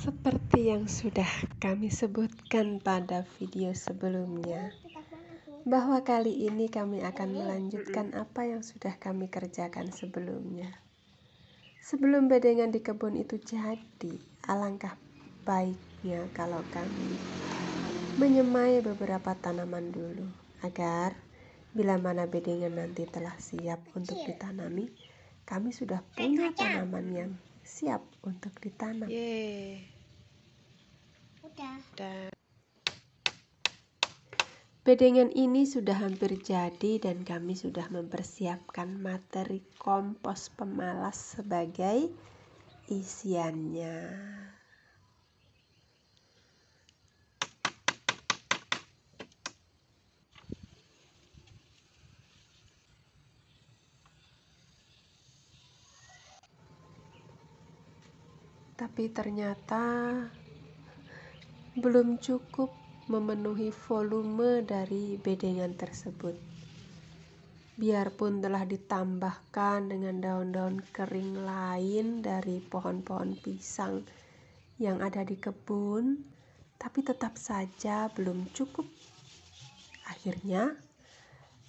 Seperti yang sudah kami sebutkan pada video sebelumnya, bahwa kali ini kami akan melanjutkan apa yang sudah kami kerjakan sebelumnya. Sebelum bedengan di kebun itu jadi, alangkah baiknya kalau kami menyemai beberapa tanaman dulu, agar bila mana bedengan nanti telah siap untuk ditanami, kami sudah punya tanaman yang siap untuk ditanam. Bedengan ini sudah hampir jadi dan kami sudah mempersiapkan materi kompos pemalas sebagai isiannya. Tapi ternyata belum cukup memenuhi volume dari bedengan tersebut. Biarpun telah ditambahkan dengan daun-daun kering lain dari pohon-pohon pisang yang ada di kebun, tapi tetap saja belum cukup. Akhirnya,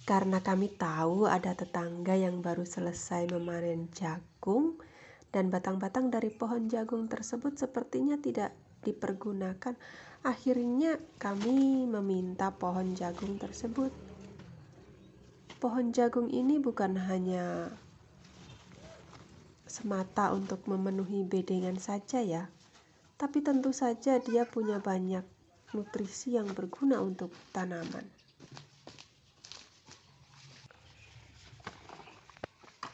karena kami tahu ada tetangga yang baru selesai memanen jagung, dan batang-batang dari pohon jagung tersebut sepertinya tidak dipergunakan, akhirnya kami meminta pohon jagung tersebut. Pohon jagung ini bukan hanya semata untuk memenuhi bedengan saja ya, tapi tentu saja dia punya banyak nutrisi yang berguna untuk tanaman.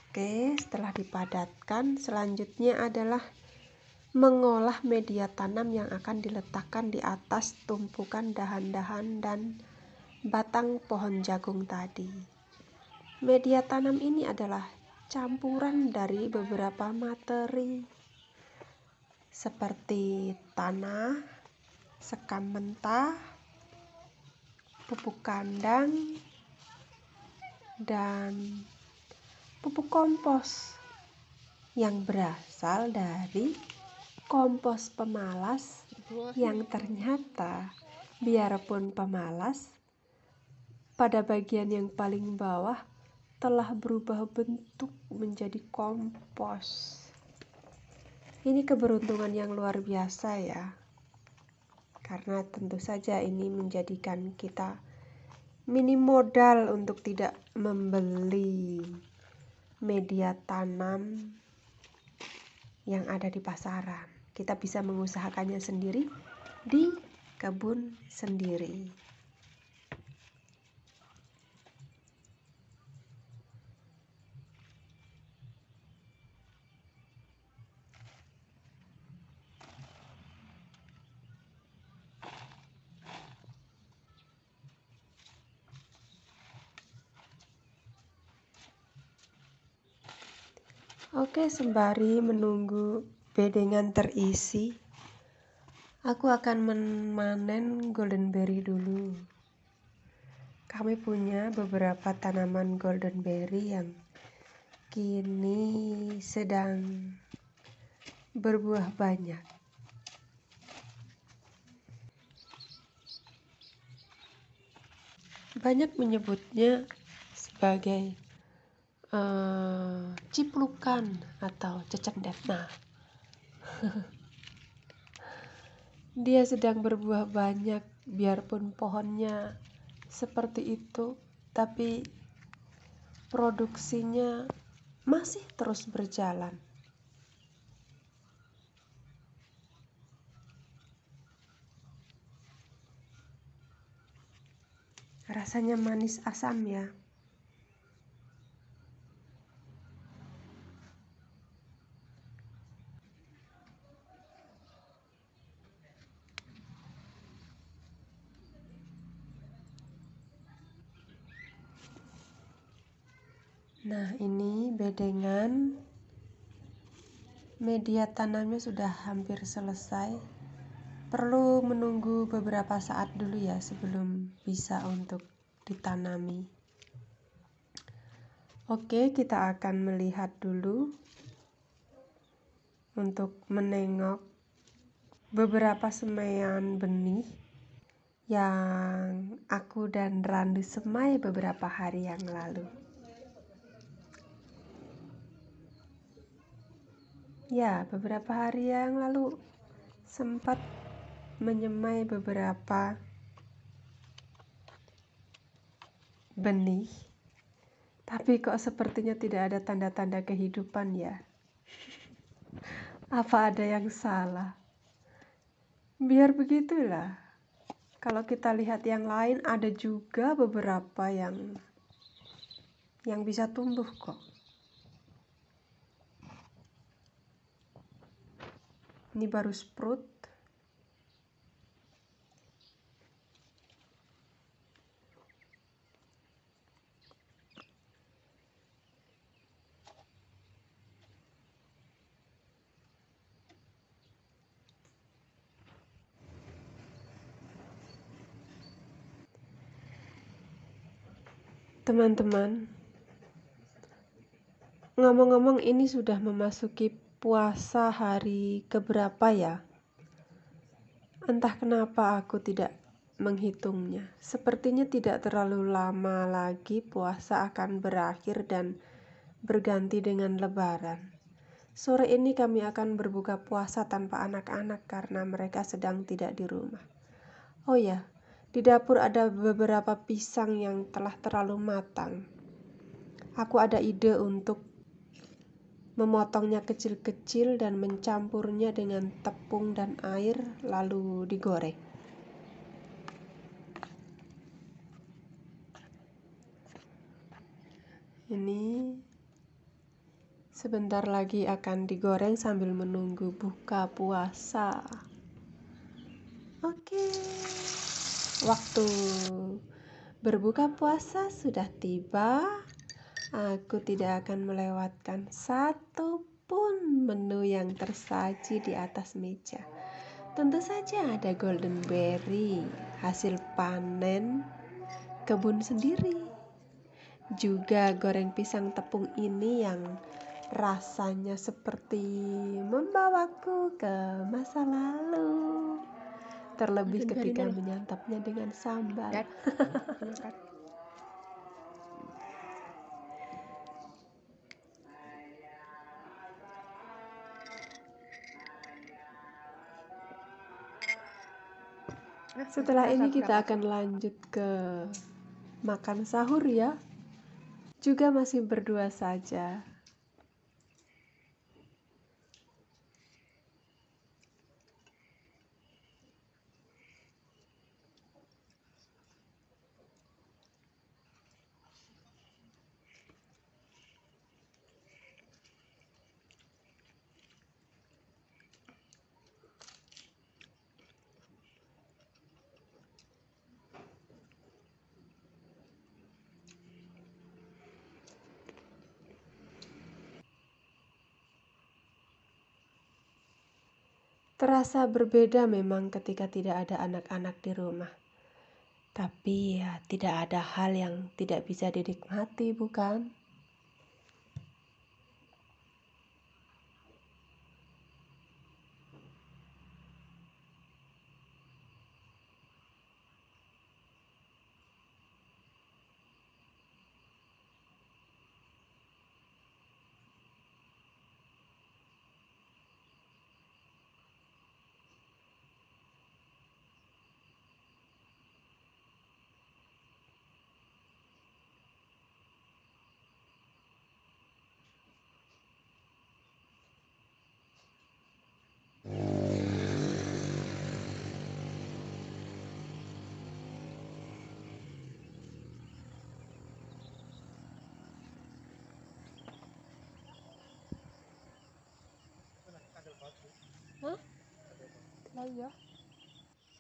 Oke, setelah dipadatkan, selanjutnya adalah mengolah media tanam yang akan diletakkan di atas tumpukan dahan-dahan dan batang pohon jagung tadi. Media tanam ini adalah campuran dari beberapa materi seperti tanah, sekam mentah, pupuk kandang, dan pupuk kompos yang berasal dari kompos pemalas yang ternyata biarpun pemalas, pada bagian yang paling bawah telah berubah bentuk menjadi kompos. Ini keberuntungan yang luar biasa ya, karena tentu saja ini menjadikan kita minim modal untuk tidak membeli media tanam yang ada di pasaran. Kita bisa mengusahakannya sendiri di kebun sendiri. Oke, sembari menunggu bedengan terisi, aku akan memanen golden berry dulu. Kami punya beberapa tanaman golden berry yang kini sedang berbuah banyak. Banyak menyebutnya sebagai ciplukan atau cecendet. Nah, dia sedang berbuah banyak, biarpun pohonnya seperti itu, tapi produksinya masih terus berjalan. Rasanya manis asam ya. Nah, ini bedengan media tanamnya sudah hampir selesai. Perlu menunggu beberapa saat dulu ya sebelum bisa untuk ditanami. Oke, kita akan melihat dulu untuk menengok beberapa semaian benih yang aku dan Randu semai beberapa hari yang lalu. Ya, beberapa hari yang lalu sempat menyemai beberapa benih, tapi kok sepertinya tidak ada tanda-tanda kehidupan ya. Apa ada yang salah? Biar begitulah. Kalau kita lihat yang lain, ada juga beberapa yang bisa tumbuh kok. Ini baru sprout. Teman-teman, ngomong-ngomong ini sudah memasuki puasa hari keberapa ya? Entah kenapa aku tidak menghitungnya. Sepertinya tidak terlalu lama lagi puasa akan berakhir dan berganti dengan lebaran. Sore ini kami akan berbuka puasa tanpa anak-anak karena mereka sedang tidak di rumah. Oh ya, di dapur ada beberapa pisang yang telah terlalu matang. Aku ada ide untuk memotongnya kecil-kecil dan mencampurnya dengan tepung dan air lalu digoreng. Ini sebentar lagi akan digoreng sambil menunggu buka puasa. Oke, waktu berbuka puasa sudah tiba. Aku tidak akan melewatkan satu pun menu yang tersaji di atas meja. Tentu saja ada golden berry, hasil panen kebun sendiri. Juga goreng pisang tepung ini yang rasanya seperti membawaku ke masa lalu. Terlebih ketika menyantapnya dengan sambal. Setelah ini kita akan lanjut ke makan sahur ya. Juga masih berdua saja. Terasa berbeda memang ketika tidak ada anak-anak di rumah. Tapi ya tidak ada hal yang tidak bisa dinikmati, bukan?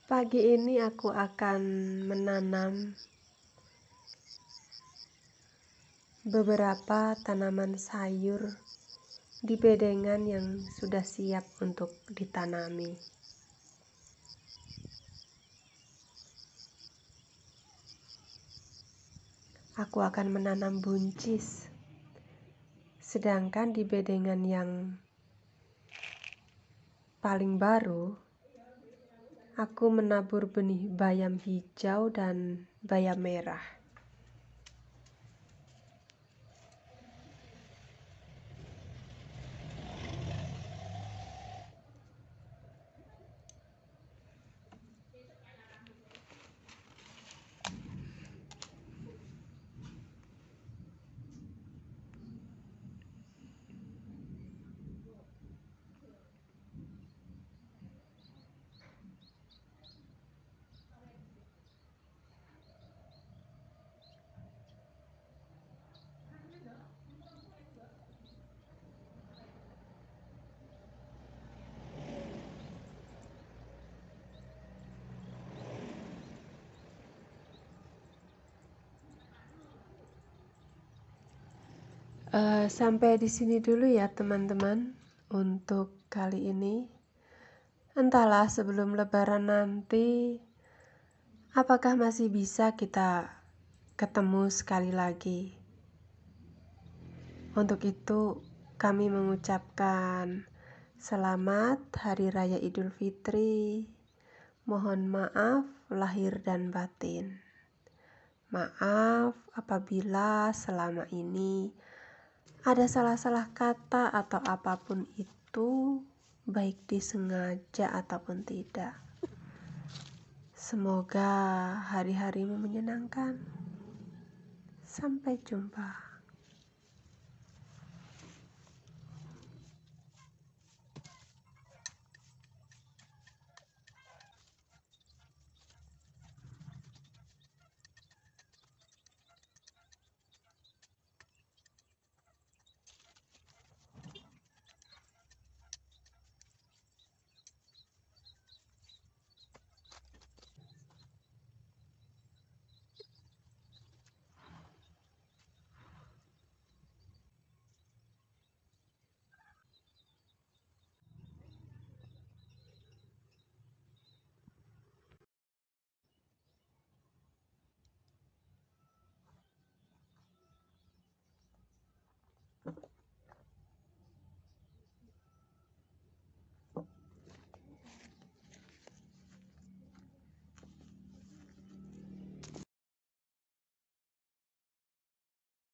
Pagi ini aku akan menanam beberapa tanaman sayur di bedengan yang sudah siap untuk ditanami. Aku akan menanam buncis. Sedangkan di bedengan yang paling baru, aku menabur benih bayam hijau dan bayam merah. Sampai di sini dulu ya teman-teman untuk kali ini. Entahlah sebelum lebaran nanti apakah masih bisa kita ketemu sekali lagi. Untuk itu kami mengucapkan selamat Hari Raya Idul Fitri. Mohon maaf lahir dan batin. Maaf apabila selama ini ada salah-salah kata atau apapun itu, baik disengaja ataupun tidak. Semoga hari-harimu menyenangkan. Sampai jumpa.